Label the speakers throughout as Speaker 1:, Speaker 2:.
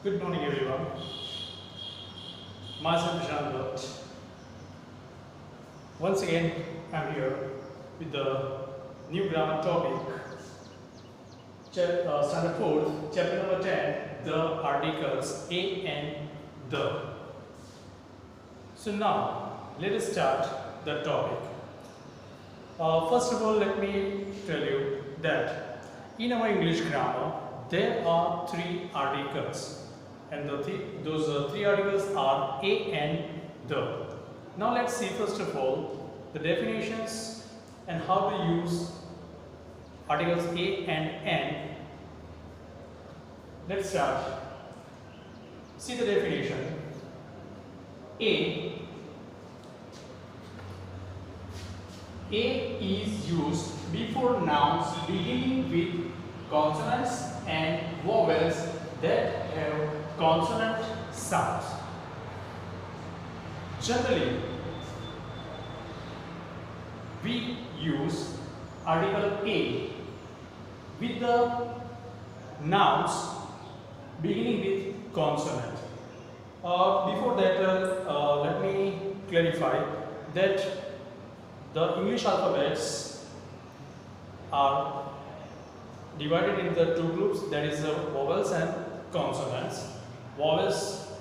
Speaker 1: Good morning, everyone. Myself Vishal Bhatt. Once again, I'm here with the new grammar topic, standard 4th, chapter number 10, the articles a and the. So now, let us start the topic. First of all, let me tell you that in our English grammar, there are three articles. And those three articles are a and the. Now let's see first of all the definitions and how to use articles a and n. Let's start. See the definition. A is used before nouns beginning with consonants and vowels that have consonant sounds. Generally, we use article A with the nouns beginning with consonant. Before that, let me clarify that the English alphabets are divided into two groups, that is vowels and consonants. Vowels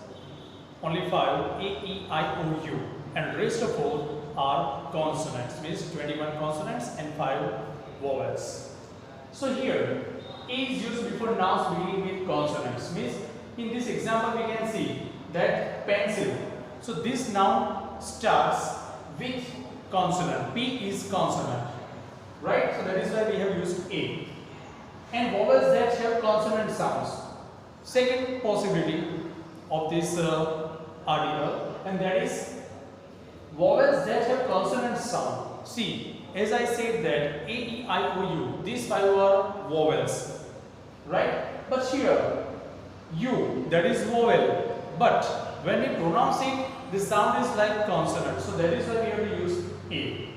Speaker 1: only 5, A, E, I, O, U, and rest of all are consonants, means 21 consonants and 5 vowels. So here A is used before nouns beginning with consonants, means in this example we can see that pencil. So this noun starts with consonant, P is consonant, right? So that is why we have used A. And vowels that have consonant sounds. Second possibility of this article, and that is vowels that have consonant sound. See, as I said that A, E, I, O, U, these 5 are vowels, right? But here, U, that is vowel, but when we pronounce it, the sound is like consonant. So that is why we have to use A.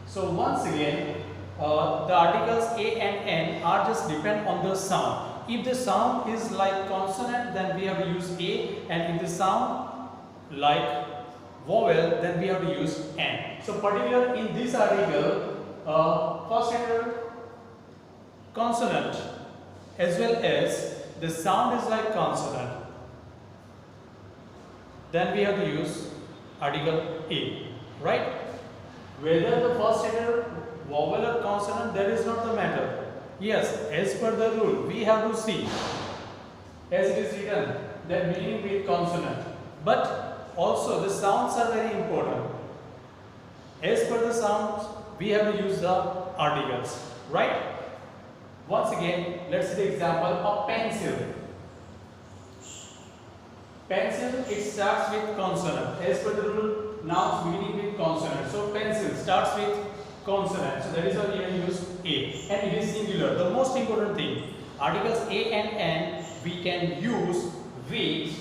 Speaker 1: So once again, the articles A and N are just depend on the sound. If the sound is like consonant, then we have to use A, and if the sound like vowel, then we have to use N. So particular in this article, first letter consonant as well as the sound is like consonant, then we have to use article A, right? Whether the first letter vowel or consonant, that is not the matter. Yes, as per the rule, we have to see as it is written that beginning with consonant. But also the sounds are very important. As per the sounds, we have to use the articles, right? Once again, let's see the example of pencil. Pencil, it starts with consonant. As per the rule, nouns beginning with consonant. So pencil starts with consonant. So that is why we have used A, and it is singular. The most important thing, articles A and N we can use with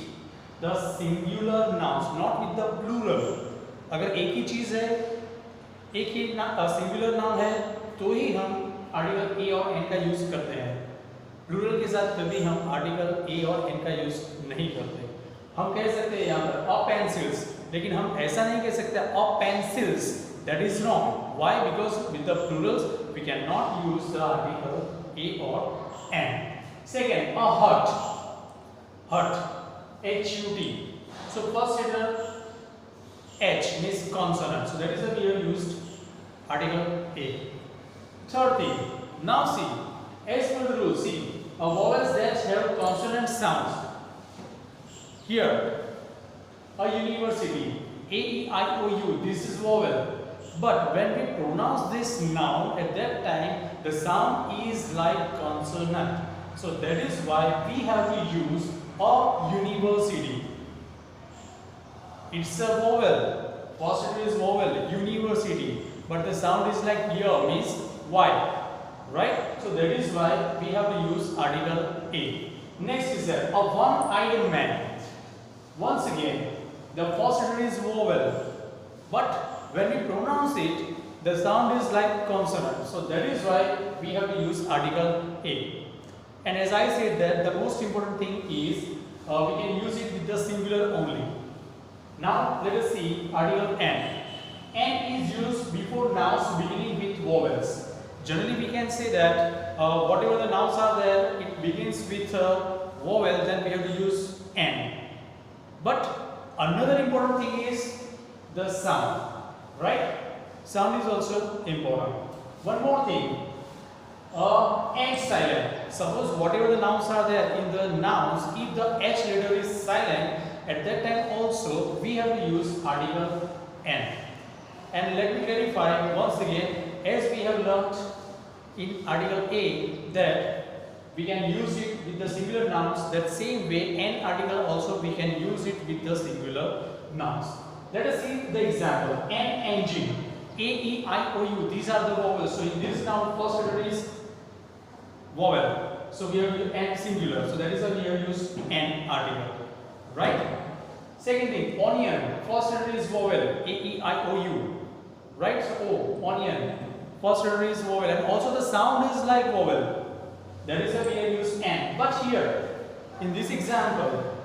Speaker 1: the singular nouns, not with the plural. अगर एक ही चीज है, एक ही singular noun है, तो ही हम article A और N का यूज करते हैं. प्लूरल के साथ कभी हम आर्टिकल A और N का यूज नहीं करते. हम कह सकते हैं यहाँ पर अ पेंसिल्स, लेकिन हम ऐसा नहीं कह सकते अ pencils. That is wrong. Why? Because with the plurals we cannot use the article A or N. Second, a hut. Hut, H-U-T. So first letter H means consonant. So that is why we have used article A. Third thing. Now see, as per the rule, see, vowels that have consonant sounds. Here, a university, A-E-I-O-U, this is vowel. But when we pronounce this noun, at that time, the sound is like consonant. So that is why we have to use a university. It's a vowel. First letter is vowel, university. But the sound is like year, means Y. Right? So that is why we have to use article A. Next is that a one-eyed man. Once again, the first letter is vowel. But when we pronounce it, the sound is like consonant. So that is why we have to use article A. And as I said that the most important thing is we can use it with the singular only. Now let us see article N. N is used before nouns beginning with vowels. Generally we can say that whatever the nouns are there, it begins with vowel, then we have to use N. But another important thing is the sound, right? Sound is also important. One more thing, H silent. Suppose whatever the nouns are there in the nouns, if the H letter is silent, at that time also we have to use article N. And let me clarify once again, as we have learnt in article A that we can use it with the singular nouns, that same way N article also we can use it with the singular nouns. Let us see the example. N engine, A, E, I, O, U, these are the vowels. So in this noun first letter is vowel. So we have used N singular. So that is why we have used N article. Right? Second thing, onion, first letter is vowel, A, E, I, O, U. Right? So O, onion, first letter is vowel, and also the sound is like vowel. That is why we have used N. But here, in this example,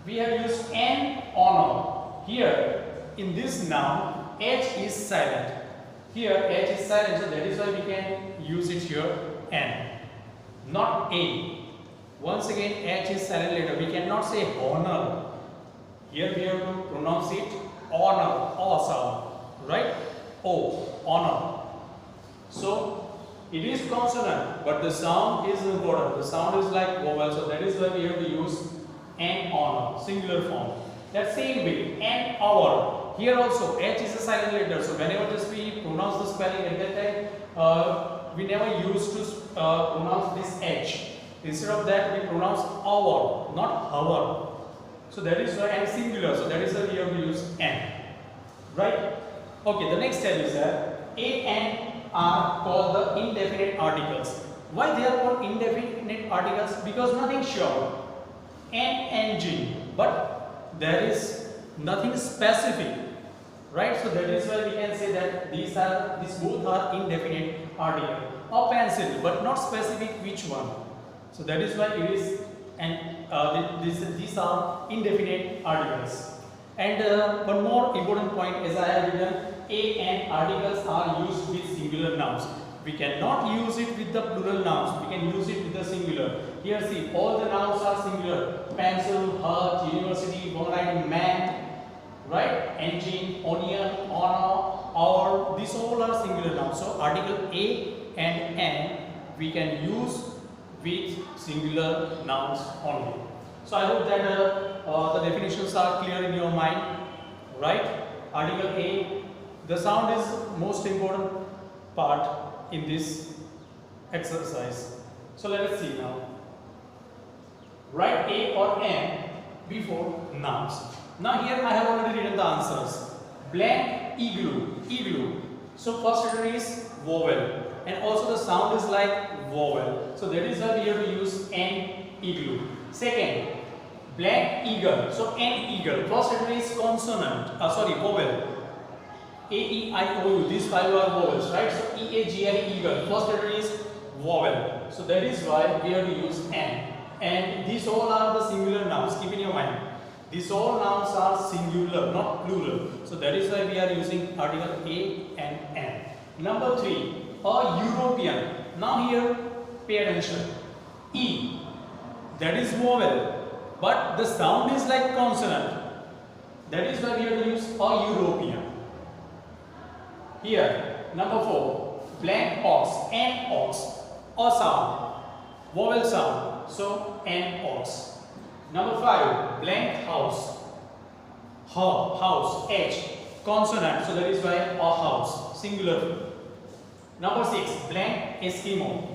Speaker 1: we have used N honor. Here, in this noun, H is silent. Here, H is silent, so that is why we can use it here, N, not A. Once again, H is silent letter. We cannot say honor. Here we have to pronounce it honor, O sound, right? O, honor. So it is consonant, but the sound is important. The sound is like vowel, so that is why we have to use N honor, singular form. That same way, N hour. Here also H is a silent letter, so whenever just we pronounce the spelling at that time, we never used to pronounce this H. Instead of that, we pronounce hour, not hour. So that is why N singular. So that is why we have to use N. Right? Okay. The next step is that A and are called the indefinite articles. Why they are called indefinite articles? Because nothing sure. N engine, but there is nothing specific. Right? So that is why we can say that these both are indefinite article. Or pencil, but not specific which one. So that is why it is, and these are indefinite articles. And one more important point, as I have written, A and articles are used with singular nouns. We cannot use it with the plural nouns. We can use it with the singular. Here see, all the nouns are singular. Pencil, heart, university, one-line, man, right? Engine, onion, honor, hour. These all are singular nouns. So article A and N we can use with singular nouns only. So I hope that the definitions are clear in your mind, right? Article A, the sound is most important part in this exercise. So let us see now. Write A or N before nouns. Now here I have already written the answers. Blank, igloo, igloo. So first letter is vowel, and also the sound is like vowel. So that is why we have to use N, igloo. Second, blank, eagle. So N, eagle. First letter is consonant. Vowel. A, E, I, O, U. These five are vowels, right? So E, A, G, I, eagle. First letter is vowel. So that is why we have to use N. And these all are the singular nouns. Keep in your mind. These all nouns are singular, not plural. So that is why we are using article A and N. Number 3, a European. Now here, pay attention. E, that is vowel, but the sound is like consonant. That is why we have to use a European. Here, number 4, blank ox, N ox, a sound, vowel sound, so N ox. Number 5, blank house, house, H, consonant, so that is why a house, singular. Number 6, blank Eskimo,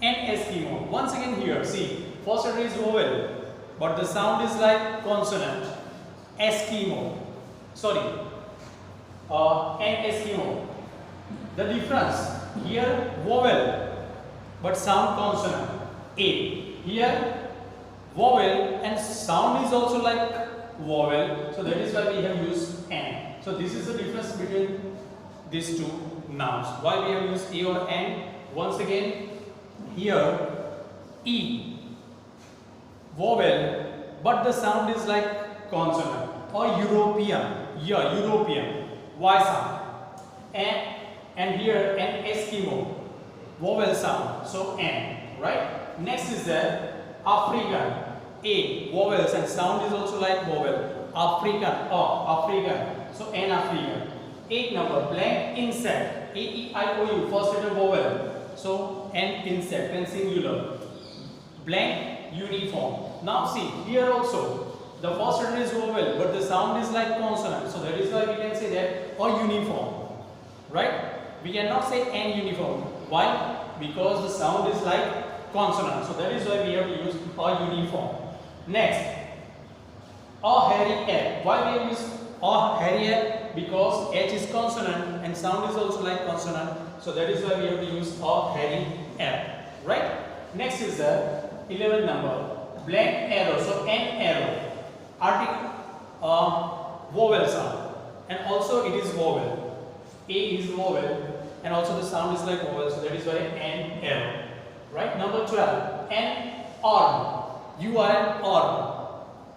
Speaker 1: N Eskimo. Once again here, see, first letter is vowel, but the sound is like consonant, Eskimo, N Eskimo. The difference, here vowel, but sound consonant, A. Here vowel and sound is also like vowel, so that is why we have used N. So this is the difference between these two nouns. Why we have used A or N? Once again, here E, vowel, but the sound is like consonant. Or European, yeah, European, Y sound. And here an Eskimo, vowel sound, so N, right? Next is the African, A, vowels and sound is also like vowel. African, African, so N African. 8 number, blank insect, A-E-I-O-U, first letter vowel, so N insect, and singular. Blank uniform. Now see, here also, the first letter is vowel, but the sound is like consonant, so that is why we can say that, or uniform, right? We cannot say N uniform. Why? Because the sound is like consonant, so that is why we have to use a uniform. Next, a hairy F. Why we have used a hairy F? Because H is consonant and sound is also like consonant, so that is why we have to use a hairy F, right? Next is the 11th number, blank arrow, so N arrow, vowel sound, and also it is vowel. A is vowel and also the sound is like vowel, so that is why N arrow, right? Number 12, N arm, you are an arm.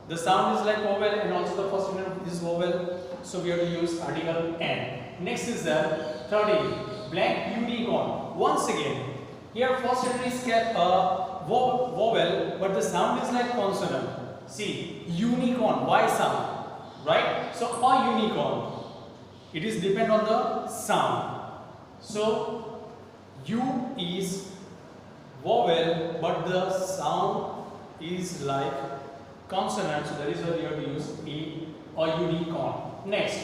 Speaker 1: The sound is like vowel and also the first letter is vowel, so we have to use article N. Next is the 13, blank unicorn. Once again, here first letter is vowel, but the sound is like consonant. See, unicorn, Y sound, right? So a unicorn, it is depend on the sound. So U is vowel, but the sound is like consonant, so that is why we have to use a unicorn. Next,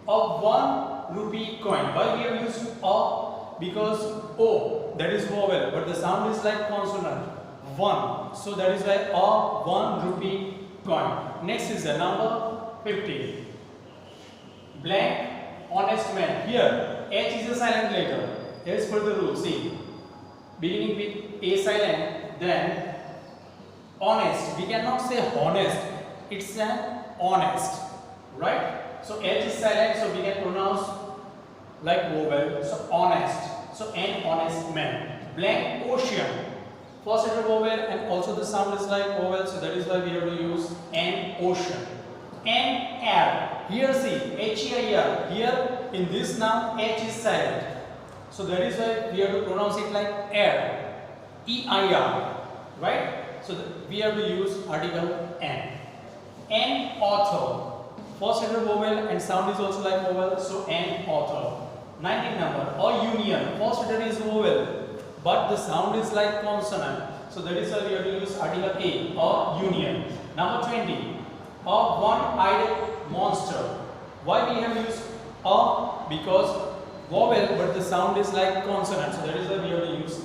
Speaker 1: a 1 rupee coin. Why we have used a? Because O, that is vowel, but the sound is like consonant. 1, so that is why a 1 rupee coin. Next is the number 15. Blank honest man. Here H is a silent letter. As per the rule, see, beginning with A silent, then honest. We cannot say honest, it's an honest, right? So H is silent, so we can pronounce like vowel, so honest, so an honest man. Blank ocean, first letter vowel and also the sound is like vowel, so that is why we have to use an ocean. An air, here see, H-E-I-R, here in this noun H is silent, so that is why we have to pronounce it like air, E-I-R, right? So we have to use article N. An author, first letter vowel and sound is also like vowel, so an author. 19th number, a union, first letter is vowel, but the sound is like consonant, so that is why we have to use article A, union. Number 20, a one-eyed monster. Why we have used a? Because vowel, but the sound is like consonant, so that is why we have to use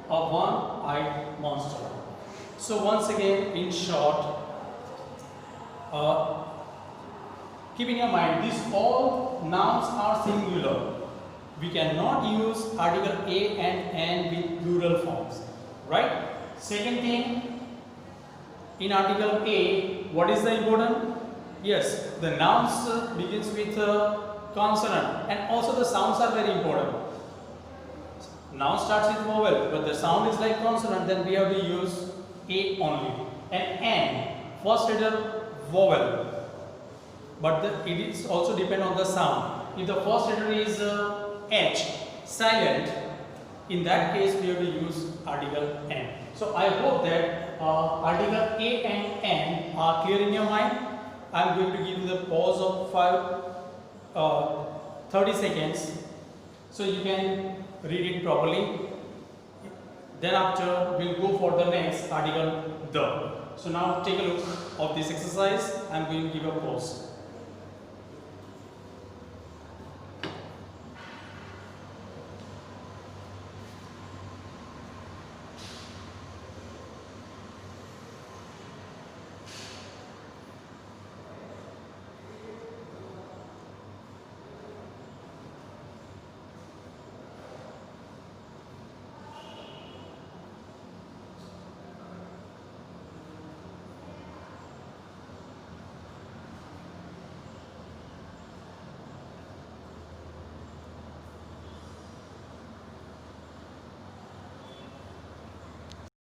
Speaker 1: a one-eyed monster. So once again, in short, keep in your mind, these all nouns are singular. We cannot use article A and N with plural forms, right? Second thing, in article A, what is the important? Yes, the nouns begins with consonant, and also the sounds are very important. Noun starts with vowel, but the sound is like consonant, then we have to use A only. And N, first letter vowel, but it is also depend on the sound. If the first letter is H, silent, in that case we have to use article N. So I hope that article A and N are clear in your mind. I am going to give you the pause of 30 seconds so you can read it properly. Then after we'll go for the next article, the. So now take a look of this exercise. I am going to give a pause.